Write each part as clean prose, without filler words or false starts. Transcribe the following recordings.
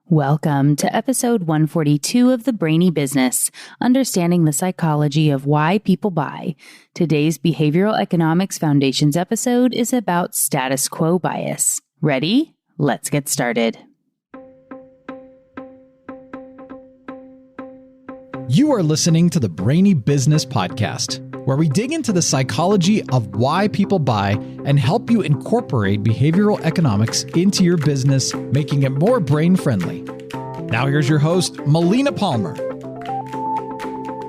Welcome to episode 142 of the Brainy Business, Understanding the Psychology of Why People Buy. Today's Behavioral Economics Foundations episode is about status quo bias. Ready? Let's get started. You are listening to the Brainy Business Podcast, where we dig into the psychology of why people buy and help you incorporate behavioral economics into your business, making it more brain-friendly. Now here's your host, Melina Palmer.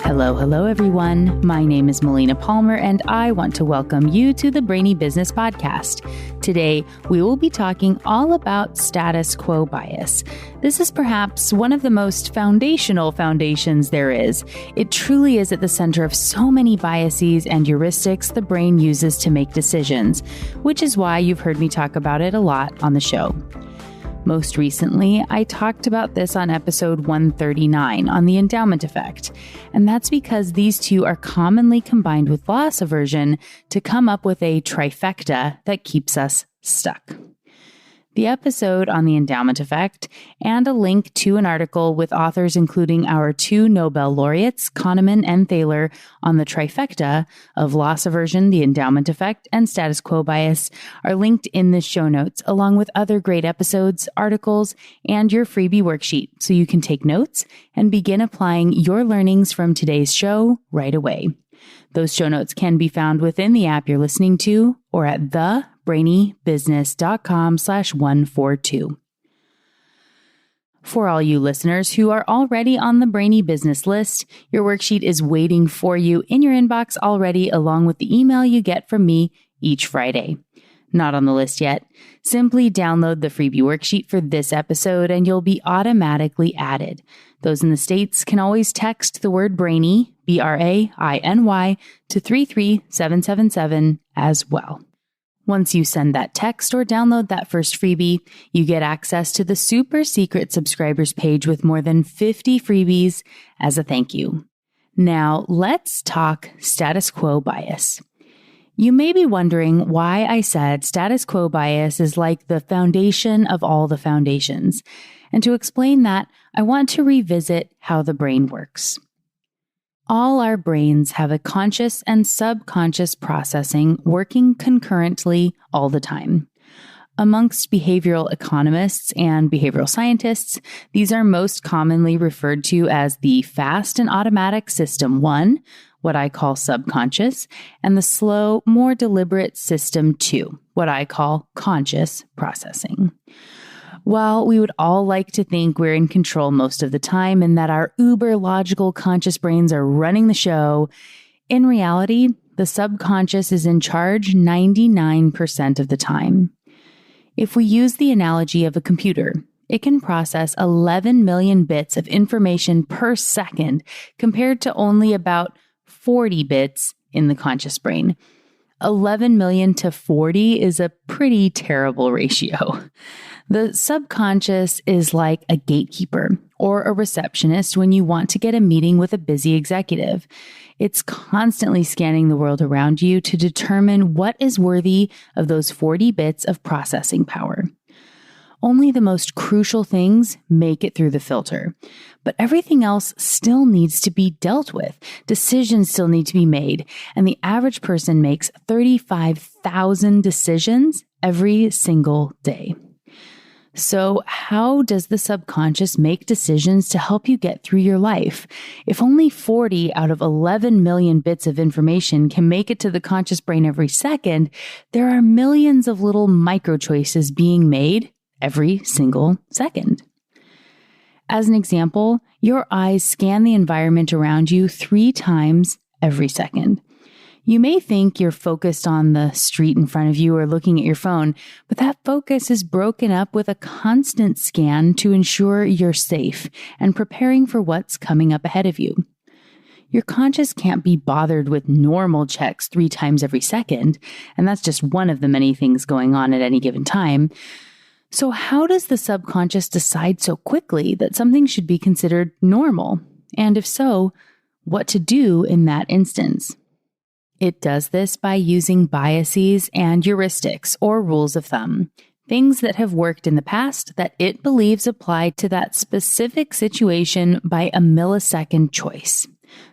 Hello, everyone. My name is Melina Palmer, and I want to welcome you to the Brainy Business Podcast. Today, we will be talking all about status quo bias. This is perhaps one of the most foundational foundations there is. It truly is at the center of so many biases and heuristics the brain uses to make decisions, which is why you've heard me talk about it a lot on the show. Most recently, I talked about this on episode 139 on the endowment effect, and that's because these two are commonly combined with loss aversion to come up with a trifecta that keeps us stuck. The episode on the endowment effect and a link to an article with authors including our two Nobel laureates, Kahneman and Thaler, on the trifecta of loss aversion, the endowment effect, and status quo bias are linked in the show notes, along with other great episodes, articles, and your freebie worksheet, so you can take notes and begin applying your learnings from today's show right away. Those show notes can be found within the app you're listening to or at thebrainybusiness.com/142. For all you listeners who are already on the Brainy Business list, your worksheet is waiting for you in your inbox already, along with the email you get from me each Friday. Not on the list yet? Simply download the freebie worksheet for this episode and you'll be automatically added. Those in the States can always text the word Brainy, BRAINY, to 33777 as well. Once you send that text or download that first freebie, you get access to the super secret subscribers page with more than 50 freebies as a thank you. Now, let's talk status quo bias. You may be wondering why I said status quo bias is like the foundation of all the foundations. And to explain that, I want to revisit how the brain works. All our brains have a conscious and subconscious processing working concurrently all the time. Amongst behavioral economists and behavioral scientists, these are most commonly referred to as the fast and automatic system 1, what I call subconscious, and the slow, more deliberate system 2, what I call conscious processing. While we would all like to think we're in control most of the time and that our uber logical conscious brains are running the show, in reality, the subconscious is in charge 99% of the time. If we use the analogy of a computer, it can process 11 million bits of information per second compared to only about 40 bits in the conscious brain. 11 million to 40 is a pretty terrible ratio. The subconscious is like a gatekeeper or a receptionist when you want to get a meeting with a busy executive. It's constantly scanning the world around you to determine what is worthy of those 40 bits of processing power. Only the most crucial things make it through the filter, but everything else still needs to be dealt with. Decisions still need to be made, and the average person makes 35,000 decisions every single day. So how does the subconscious make decisions to help you get through your life? If only 40 out of 11 million bits of information can make it to the conscious brain every second, there are millions of little micro choices being made every single second. As an example, your eyes scan the environment around you 3 times every second. You may think you're focused on the street in front of you or looking at your phone, but that focus is broken up with a constant scan to ensure you're safe and preparing for what's coming up ahead of you. Your conscious can't be bothered with normal checks 3 times every second, and that's just one of the many things going on at any given time. So how does the subconscious decide so quickly that something should be considered normal? And if so, what to do in that instance? It does this by using biases and heuristics, or rules of thumb. things that have worked in the past that it believes apply to that specific situation by a millisecond choice.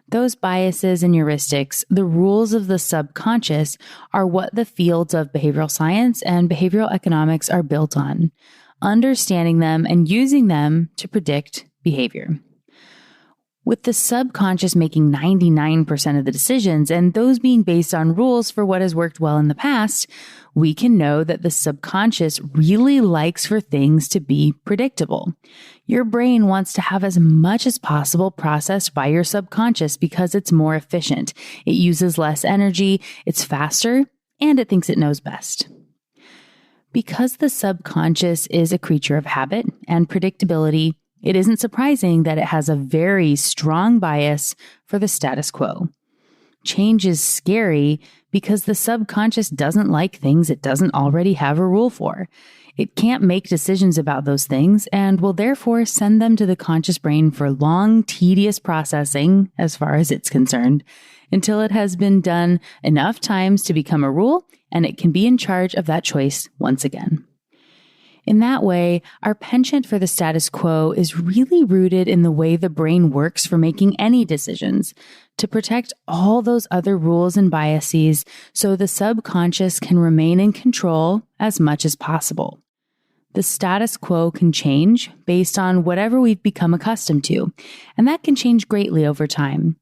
Those biases and heuristics, the rules of the subconscious, are what the fields of behavioral science and behavioral economics are built on. Understanding them and using them to predict behavior. With the subconscious making 99% of the decisions and those being based on rules for what has worked well in the past, we can know that the subconscious really likes for things to be predictable. Your brain wants to have as much as possible processed by your subconscious because it's more efficient. It uses less energy, it's faster, and it thinks it knows best. Because the subconscious is a creature of habit and predictability, it isn't surprising that it has a very strong bias for the status quo. Change is scary because the subconscious doesn't like things it doesn't already have a rule for. It can't make decisions about those things and will therefore send them to the conscious brain for long, tedious processing, as far as it's concerned, until it has been done enough times to become a rule and it can be in charge of that choice once again. In that way, our penchant for the status quo is really rooted in the way the brain works for making any decisions, to protect all those other rules and biases so the subconscious can remain in control as much as possible. The status quo can change based on whatever we've become accustomed to, and that can change greatly over time.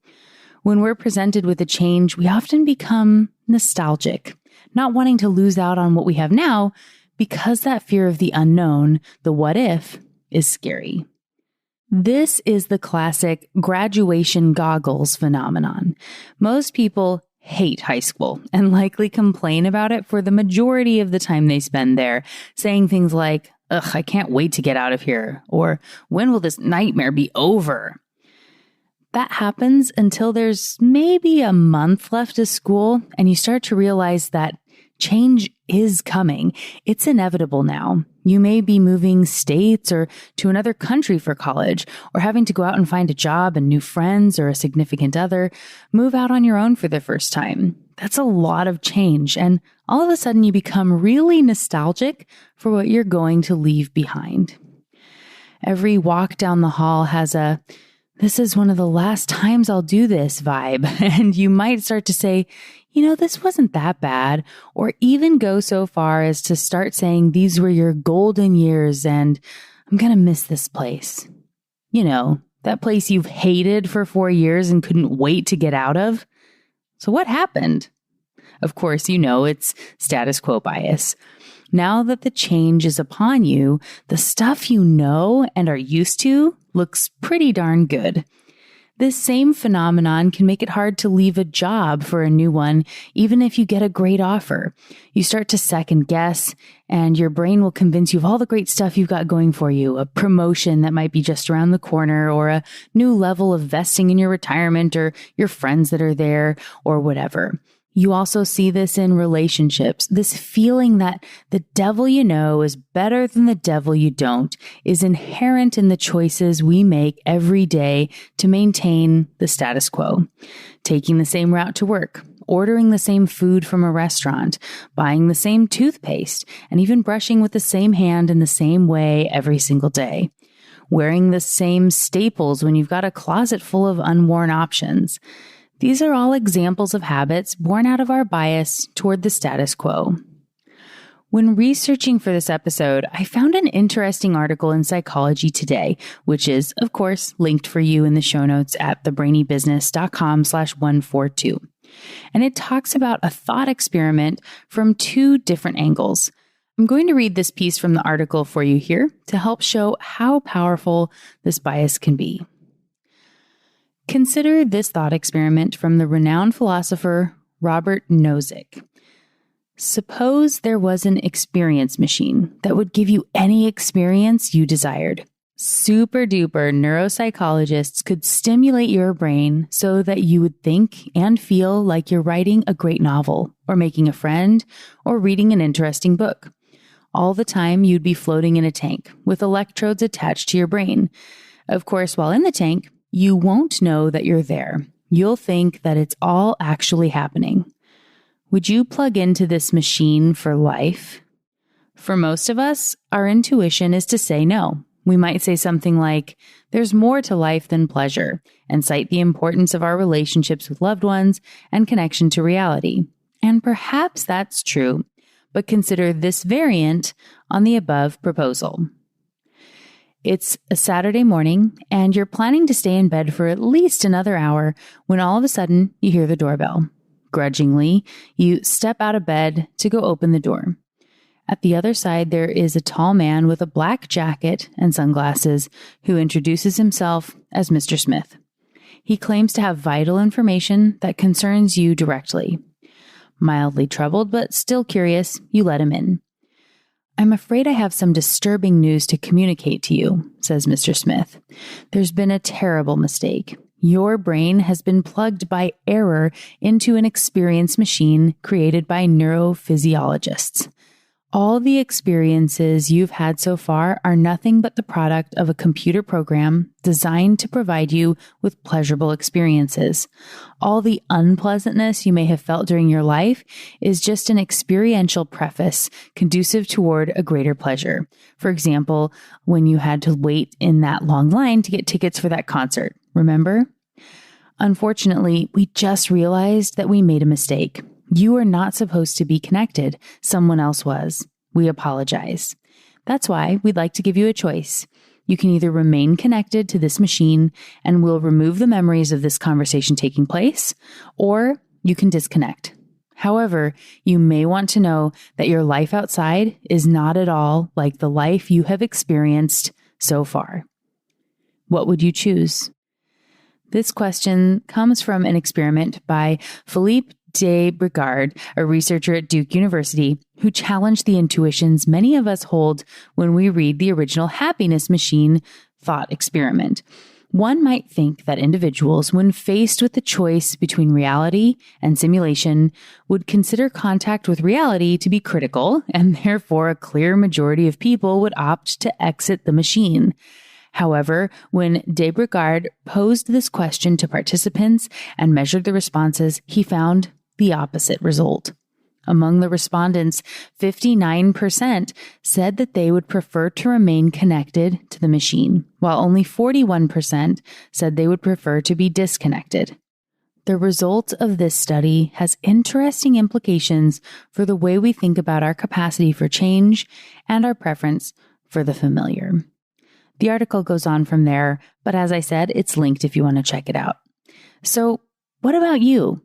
When we're presented with a change, we often become nostalgic, not wanting to lose out on what we have now, because that fear of the unknown, the what if, is scary. This is the classic graduation goggles phenomenon. Most people hate high school and likely complain about it for the majority of the time they spend there, saying things like, "Ugh, I can't wait to get out of here," or "When will this nightmare be over?" That happens until there's maybe a month left of school and you start to realize that change is coming. It's inevitable now. You may be moving states or to another country for college, or having to go out and find a job and new friends or a significant other, move out on your own for the first time. That's a lot of change, and all of a sudden you become really nostalgic for what you're going to leave behind. Every walk down the hall has a "this is one of the last times I'll do this" vibe, and you might start to say, this wasn't that bad, or even go so far as to start saying these were your golden years and I'm going to miss this place. That place you've hated for 4 years and couldn't wait to get out of. So what happened? Of course, it's status quo bias. Now that the change is upon you, the stuff you know and are used to looks pretty darn good. This same phenomenon can make it hard to leave a job for a new one, even if you get a great offer. You start to second guess, and your brain will convince you of all the great stuff you've got going for you, a promotion that might be just around the corner, or a new level of vesting in your retirement, or your friends that are there, or whatever. You also see this in relationships. This feeling that the devil you know is better than the devil you don't is inherent in the choices we make every day to maintain the status quo. Taking the same route to work, ordering the same food from a restaurant, buying the same toothpaste, and even brushing with the same hand in the same way every single day. Wearing the same staples when you've got a closet full of unworn options. These are all examples of habits born out of our bias toward the status quo. When researching for this episode, I found an interesting article in Psychology Today, which is, of course, linked for you in the show notes at thebrainybusiness.com/142. And it talks about a thought experiment from 2 different angles. I'm going to read this piece from the article for you here to help show how powerful this bias can be. Consider this thought experiment from the renowned philosopher Robert Nozick. Suppose there was an experience machine that would give you any experience you desired. Super duper neuropsychologists could stimulate your brain so that you would think and feel like you're writing a great novel, or making a friend, or reading an interesting book. All the time you'd be floating in a tank with electrodes attached to your brain. Of course, while in the tank, you won't know that you're there. You'll think that it's all actually happening. Would you plug into this machine for life? For most of us, our intuition is to say no. We might say something like, there's more to life than pleasure, and cite the importance of our relationships with loved ones and connection to reality. And perhaps that's true, but consider this variant on the above proposal. It's a Saturday morning, and you're planning to stay in bed for at least another hour when all of a sudden you hear the doorbell. Grudgingly, you step out of bed to go open the door. At the other side, there is a tall man with a black jacket and sunglasses who introduces himself as Mr. Smith. He claims to have vital information that concerns you directly. Mildly troubled, but still curious, you let him in. I'm afraid I have some disturbing news to communicate to you, says Mr. Smith. There's been a terrible mistake. Your brain has been plugged by error into an experience machine created by neurophysiologists. All the experiences you've had so far are nothing but the product of a computer program designed to provide you with pleasurable experiences. All the unpleasantness you may have felt during your life is just an experiential preface conducive toward a greater pleasure. For example, when you had to wait in that long line to get tickets for that concert, remember? Unfortunately, we just realized that we made a mistake. You are not supposed to be connected. Someone else was. We apologize. That's why we'd like to give you a choice. You can either remain connected to this machine and we'll remove the memories of this conversation taking place, or you can disconnect. However, you may want to know that your life outside is not at all like the life you have experienced so far. What would you choose? This question comes from an experiment by Philippe de Brigard, a researcher at Duke University, who challenged the intuitions many of us hold when we read the original Happiness Machine thought experiment. One might think that individuals, when faced with the choice between reality and simulation, would consider contact with reality to be critical, and therefore a clear majority of people would opt to exit the machine. However, when de Brigard posed this question to participants and measured the responses, he found the opposite result. Among the respondents, 59% said that they would prefer to remain connected to the machine, while only 41% said they would prefer to be disconnected. The result of this study has interesting implications for the way we think about our capacity for change and our preference for the familiar. The article goes on from there, but as I said, it's linked if you want to check it out. So, what about you?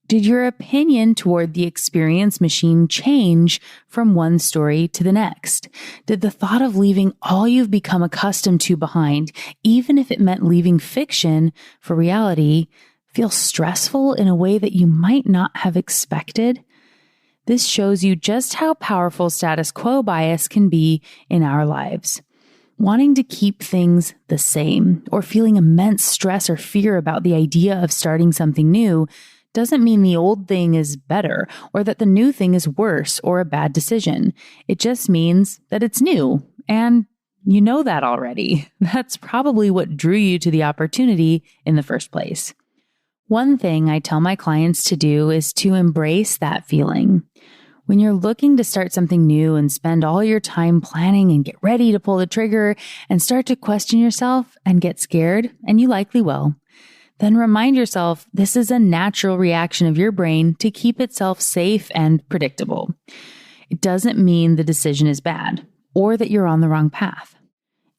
Did your opinion toward the experience machine change from one story to the next? Did the thought of leaving all you've become accustomed to behind, even if it meant leaving fiction for reality, feel stressful in a way that you might not have expected? This shows you just how powerful status quo bias can be in our lives. Wanting to keep things the same or feeling immense stress or fear about the idea of starting something new doesn't mean the old thing is better or that the new thing is worse or a bad decision. It just means that it's new, and you know that already. That's probably what drew you to the opportunity in the first place. One thing I tell my clients to do is to embrace that feeling. When you're looking to start something new and spend all your time planning and get ready to pull the trigger and start to question yourself and get scared, and you likely will, then remind yourself this is a natural reaction of your brain to keep itself safe and predictable. It doesn't mean the decision is bad or that you're on the wrong path.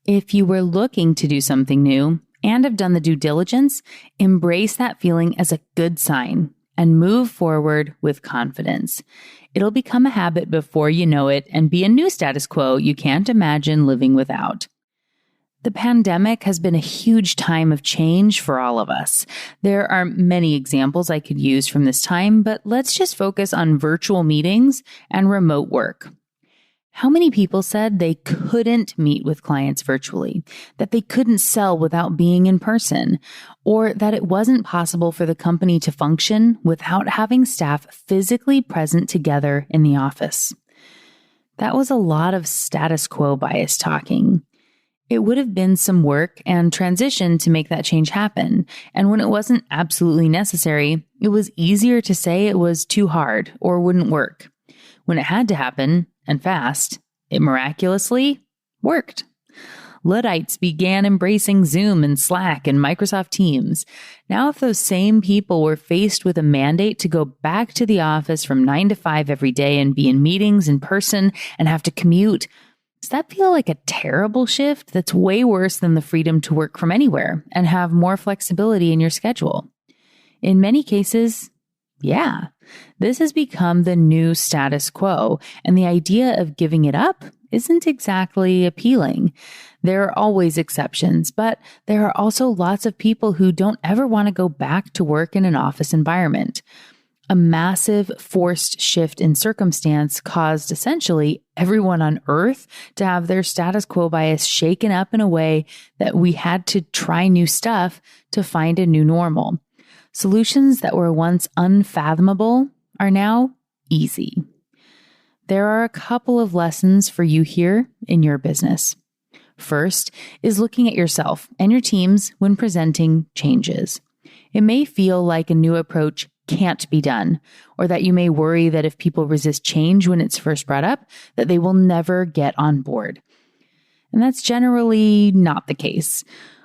If you were looking to do something new and have done the due diligence, embrace that feeling as a good sign and move forward with confidence. It'll become a habit before you know it and be a new status quo you can't imagine living without. The pandemic has been a huge time of change for all of us. There are many examples I could use from this time, but let's just focus on virtual meetings and remote work. How many people said they couldn't meet with clients virtually, that they couldn't sell without being in person, or that it wasn't possible for the company to function without having staff physically present together in the office? That was a lot of status quo bias talking. It would have been some work and transition to make that change happen. And when it wasn't absolutely necessary, it was easier to say it was too hard or wouldn't work. When it had to happen, and fast, It miraculously worked. Luddites began embracing Zoom and Slack and Microsoft Teams. Now, if those same people were faced with a mandate to go back to the office from 9 to 5 every day and be in meetings in person and have to commute, does that feel like a terrible shift that's way worse than the freedom to work from anywhere and have more flexibility in your schedule? In many cases, yeah, this has become the new status quo, and the idea of giving it up isn't exactly appealing. There are always exceptions, but there are also lots of people who don't ever want to go back to work in an office environment. A massive forced shift in circumstance caused essentially everyone on Earth to have their status quo bias shaken up in a way that we had to try new stuff to find a new normal. Solutions that were once unfathomable are now easy. There are a couple of lessons for you here in your business. First is looking at yourself and your teams when presenting changes. It may feel like a new approach can't be done, or that you may worry that if people resist change when it's first brought up, that they will never get on board. And that's generally not the case.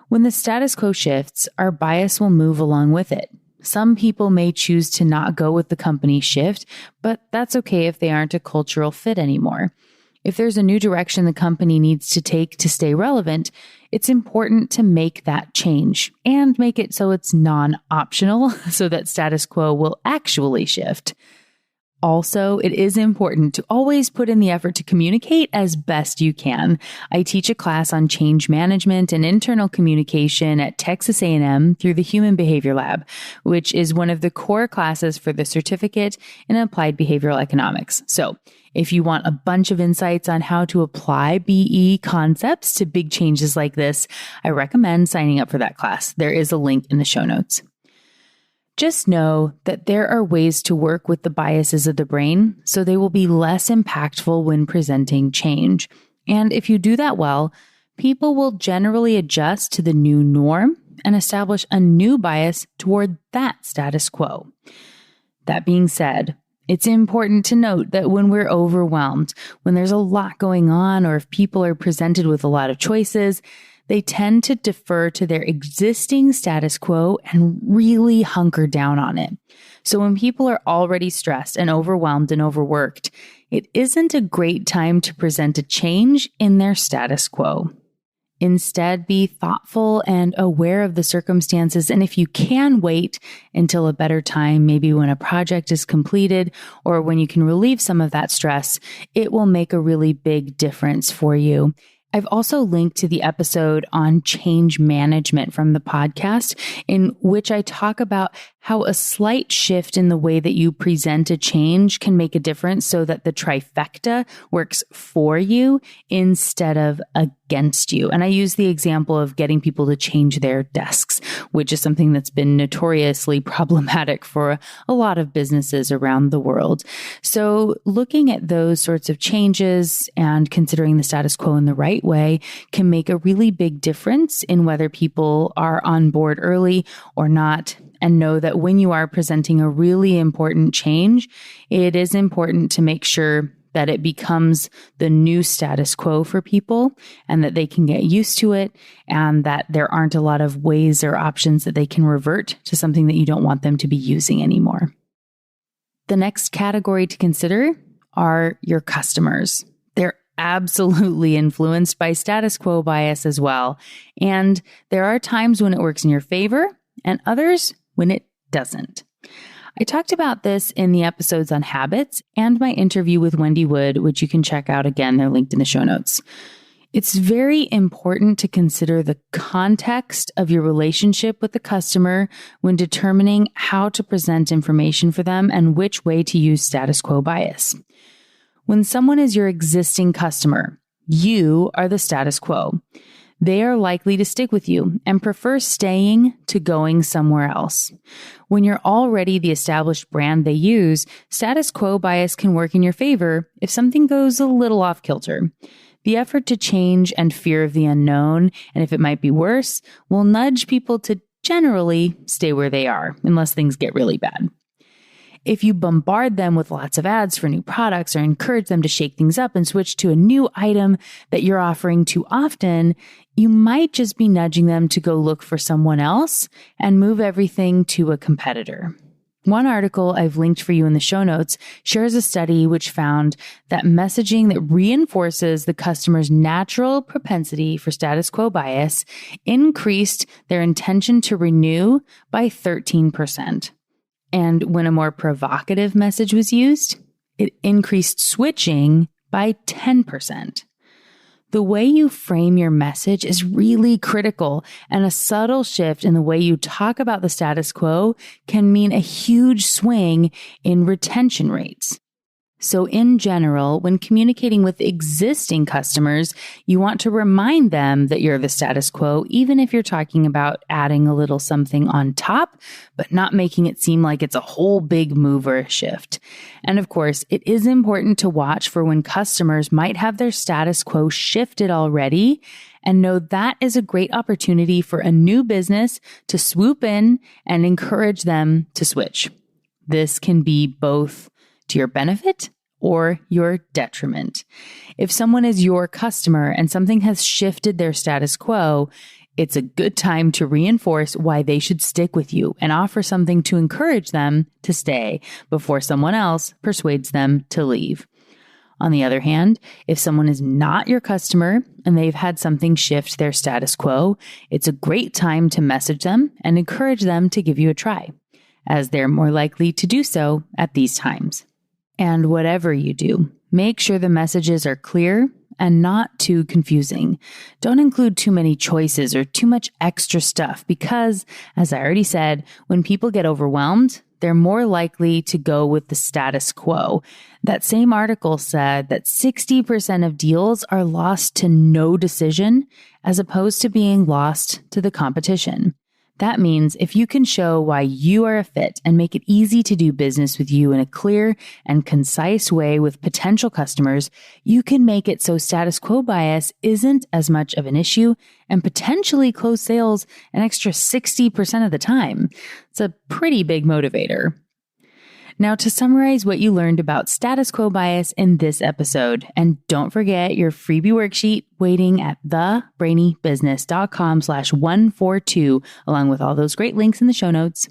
When the status quo shifts, our bias will move along with it. Some people may choose to not go with the company shift, but that's okay if they aren't a cultural fit anymore. If there's a new direction the company needs to take to stay relevant, it's important to make that change and make it so it's non-optional so that status quo will actually shift. Also, it is important to always put in the effort to communicate as best you can. I teach a class on change management and internal communication at Texas A&M through the Human Behavior Lab, which is one of the core classes for the certificate in applied behavioral economics. So, if you want a bunch of insights on how to apply BE concepts to big changes like this, I recommend signing up for that class. There is a link in the show notes. Just know that there are ways to work with the biases of the brain so they will be less impactful when presenting change. And if you do that well, people will generally adjust to the new norm and establish a new bias toward that status quo. That being said, it's important to note that when we're overwhelmed, when there's a lot going on, or if people are presented with a lot of choices, they tend to defer to their existing status quo and really hunker down on it. So when people are already stressed and overwhelmed and overworked, it isn't a great time to present a change in their status quo. Instead, be thoughtful and aware of the circumstances. And if you can wait until a better time, maybe when a project is completed or when you can relieve some of that stress, it will make a really big difference for you. I've also linked to the episode on change management from the podcast, in which I talk about how a slight shift in the way that you present a change can make a difference so that the trifecta works for you instead of against you. And I use the example of getting people to change their desks, which is something that's been notoriously problematic for a lot of businesses around the world. So looking at those sorts of changes and considering the status quo in the right way can make a really big difference in whether people are on board early or not. And know that when you are presenting a really important change, it is important to make sure that it becomes the new status quo for people and that they can get used to it and that there aren't a lot of ways or options that they can revert to something that you don't want them to be using anymore. The next category to consider are your customers. They're absolutely influenced by status quo bias as well. And there are times when it works in your favor and others when it doesn't. I talked about this in the episodes on habits and my interview with Wendy Wood, which you can check out again. They're linked in the show notes. It's very important to consider the context of your relationship with the customer when determining how to present information for them and which way to use status quo bias. When someone is your existing customer, you are the status quo. They are likely to stick with you and prefer staying to going somewhere else. When you're already the established brand they use, status quo bias can work in your favor if something goes a little off kilter. The effort to change and fear of the unknown, and if it might be worse, will nudge people to generally stay where they are, unless things get really bad. If you bombard them with lots of ads for new products or encourage them to shake things up and switch to a new item that you're offering too often, you might just be nudging them to go look for someone else and move everything to a competitor. One article I've linked for you in the show notes shares a study which found that messaging that reinforces the customer's natural propensity for status quo bias increased their intention to renew by 13%. And when a more provocative message was used, it increased switching by 10%. The way you frame your message is really critical, and a subtle shift in the way you talk about the status quo can mean a huge swing in retention rates. So in general, when communicating with existing customers, you want to remind them that you're the status quo, even if you're talking about adding a little something on top, but not making it seem like it's a whole big move or a shift. And of course, it is important to watch for when customers might have their status quo shifted already, and know that is a great opportunity for a new business to swoop in and encourage them to switch. This can be both to your benefit or your detriment. If someone is your customer and something has shifted their status quo, it's a good time to reinforce why they should stick with you and offer something to encourage them to stay before someone else persuades them to leave. On the other hand, if someone is not your customer and they've had something shift their status quo, it's a great time to message them and encourage them to give you a try, as they're more likely to do so at these times. And whatever you do, make sure the messages are clear and not too confusing. Don't include too many choices or too much extra stuff because, as I already said, when people get overwhelmed, they're more likely to go with the status quo. That same article said that 60% of deals are lost to no decision as opposed to being lost to the competition. That means if you can show why you are a fit and make it easy to do business with you in a clear and concise way with potential customers, you can make it so status quo bias isn't as much of an issue and potentially close sales an extra 60% of the time. It's a pretty big motivator. Now, to summarize what you learned about status quo bias in this episode, and don't forget your freebie worksheet waiting at thebrainybusiness.com/142, along with all those great links in the show notes.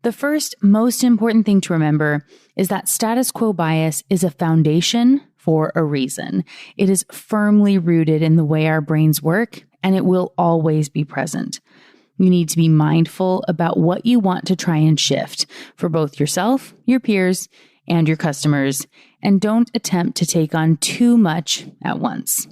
The first most important thing to remember is that status quo bias is a foundation for a reason. It is firmly rooted in the way our brains work, and it will always be present. You need to be mindful about what you want to try and shift for both yourself, your peers, and your customers, and don't attempt to take on too much at once.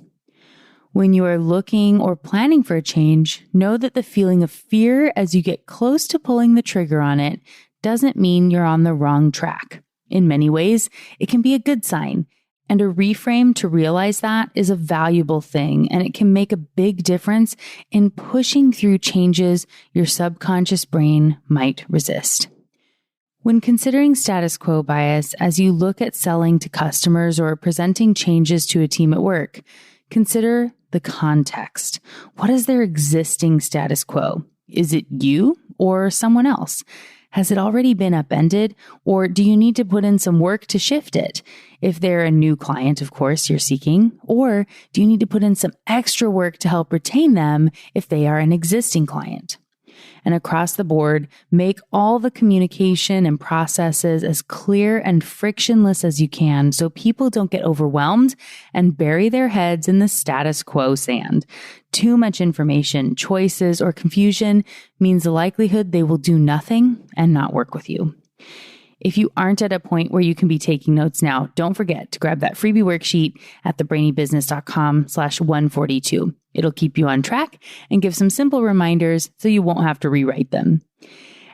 When you are looking or planning for a change, know that the feeling of fear as you get close to pulling the trigger on it doesn't mean you're on the wrong track. In many ways, it can be a good sign. And a reframe to realize that is a valuable thing, and it can make a big difference in pushing through changes your subconscious brain might resist. When considering status quo bias as you look at selling to customers or presenting changes to a team at work, consider the context. What is their existing status quo? Is it you or someone else? Has it already been upended, or do you need to put in some work to shift it? If they're a new client, of course, you're seeking, or do you need to put in some extra work to help retain them if they are an existing client? And across the board, make all the communication and processes as clear and frictionless as you can so people don't get overwhelmed and bury their heads in the status quo sand. Too much information, choices, or confusion means the likelihood they will do nothing and not work with you. If you aren't at a point where you can be taking notes now, don't forget to grab that freebie worksheet at thebrainybusiness.com/142. It'll keep you on track and give some simple reminders so you won't have to rewrite them.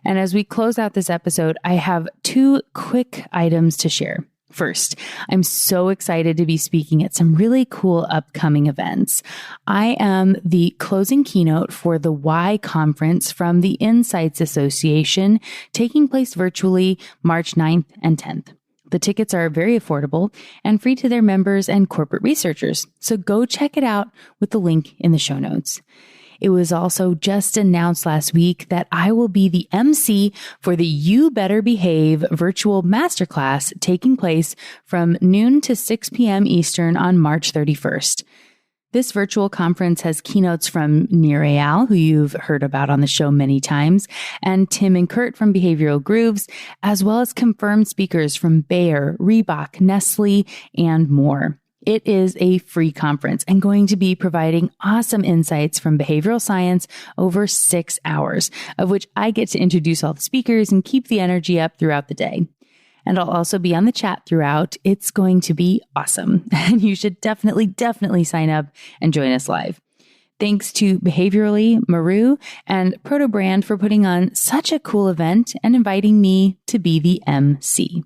And as we close out this episode, I have 2 quick items to share. First, I'm so excited to be speaking at some really cool upcoming events. I am the closing keynote for the Why conference from the Insights Association, taking place virtually March 9th and 10th. The tickets are very affordable and free to their members and corporate researchers, so go check it out with the link in the show notes. It was also just announced last week that I will be the MC for the You Better Behave virtual masterclass taking place from noon to 6 p.m. Eastern on March 31st. This virtual conference has keynotes from Nir Eyal, who you've heard about on the show many times, and Tim and Kurt from Behavioral Grooves, as well as confirmed speakers from Bayer, Reebok, Nestle, and more. It is a free conference and going to be providing awesome insights from behavioral science over 6 hours, of which I get to introduce all the speakers and keep the energy up throughout the day. And I'll also be on the chat throughout. It's going to be awesome. And you should definitely sign up and join us live. Thanks to Behaviorally, Maru, and Proto Brand for putting on such a cool event and inviting me to be the MC.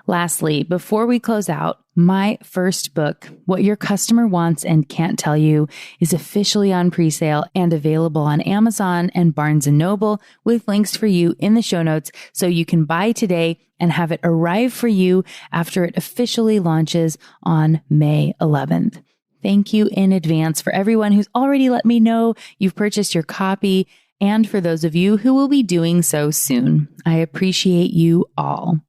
Lastly, before we close out, my first book, What Your Customer Wants and Can't Tell You, is officially on presale and available on Amazon and Barnes & Noble with links for you in the show notes so you can buy today and have it arrive for you after it officially launches on May 11th. Thank you in advance for everyone who's already let me know you've purchased your copy and for those of you who will be doing so soon. I appreciate you all.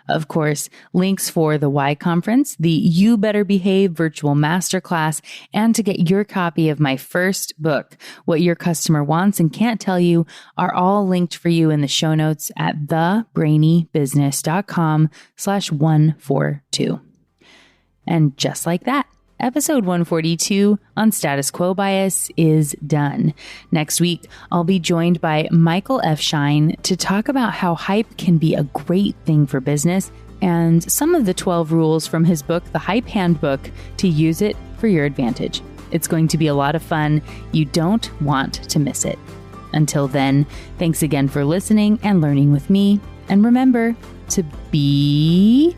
Of course, links for the Y Conference, the You Better Behave virtual masterclass, and to get your copy of my first book, What Your Customer Wants and Can't Tell You, are all linked for you in the show notes at thebrainybusiness.com/142. And just like that, episode 142 on status quo bias is done. Next week, I'll be joined by Michael F. Shine to talk about how hype can be a great thing for business and some of the 12 rules from his book, The Hype Handbook, to use it for your advantage. It's going to be a lot of fun. You don't want to miss it. Until then, thanks again for listening and learning with me. And remember to be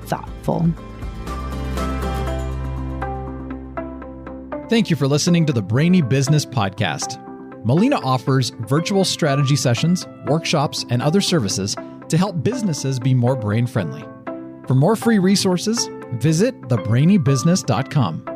thoughtful. Thank you for listening to the Brainy Business Podcast. Melina offers virtual strategy sessions, workshops, and other services to help businesses be more brain-friendly. For more free resources, visit thebrainybusiness.com.